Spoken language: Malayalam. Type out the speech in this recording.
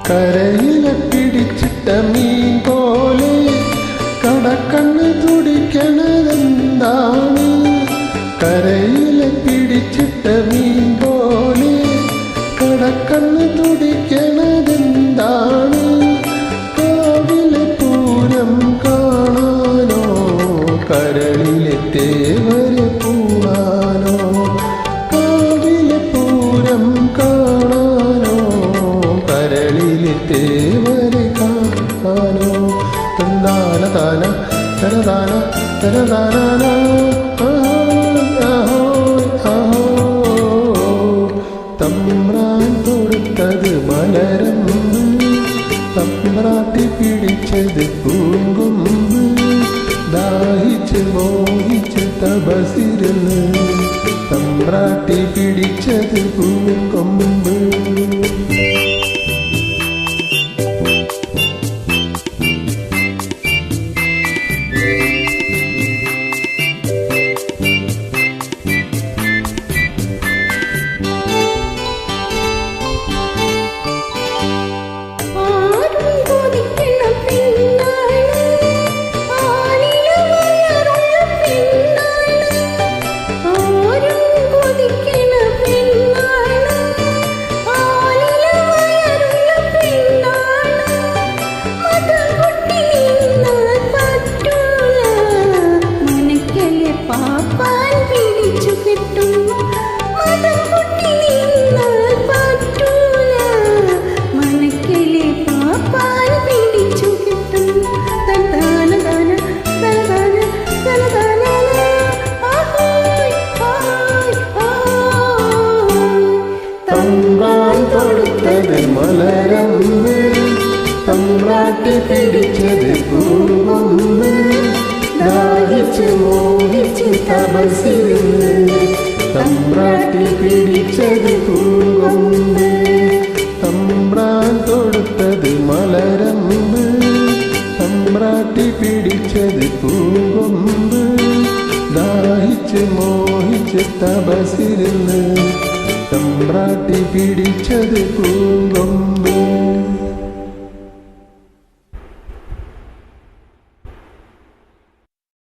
കരയിലെ പിടിച്ചിട്ട മീൻ പോലെ കടക്കണ്ണ് തുടിക്കണതെന്താണ്? കരയിലെ പിടിച്ചിട്ട മീൻ പോലെ കടക്കണ്ണ് തുടിക്കണതെന്താണ്? കാവിലെ പൂരം കാണാനോ കരളിലെ തേവരെ പൂവാനോ? കാവിലെ പൂരം കാണാനോ കരളിലെ തേവരെ കാണാനോ? തന്താന താന തനതാന തനതാന തമ്പ്രാൻ തൊടുത്തത് മലരമ്പ്, തമ്പ്രാട്ടി പിടിച്ചത് പൂങ്കൊമ്പ്, ദാഹിച്ച് മോഹിച്ച് തപസിരുന്ന് തമ്പ്രാട്ടി പിടിച്ചത് പൂങ്കൊമ്പ്. തമ്പ്രാൻ തൊടുത്തത് മലരമ്പ്, തമ്പ്രാട്ടി പിടിച്ചത് പൂങ്കൊമ്പ്, ദാഹിച്ച് മോഹിച്ച് തപസിരുന്ന് തമ്പ്രാട്ടി പിടിച്ചത് പൂങ്കൊമ്പ്. തമ്പ്രാൻ തൊടുത്തത് മലരമ്പ്, തമ്പ്രാട്ടി പിടിച്ചത് പൂങ്കൊമ്പ്, ദാഹിച്ച് മോഹിച്ച് തപസിരുന്ന് തമ്പ്രാട്ടി പിടിച്ചത് പൂങ്കൊമ്പ്.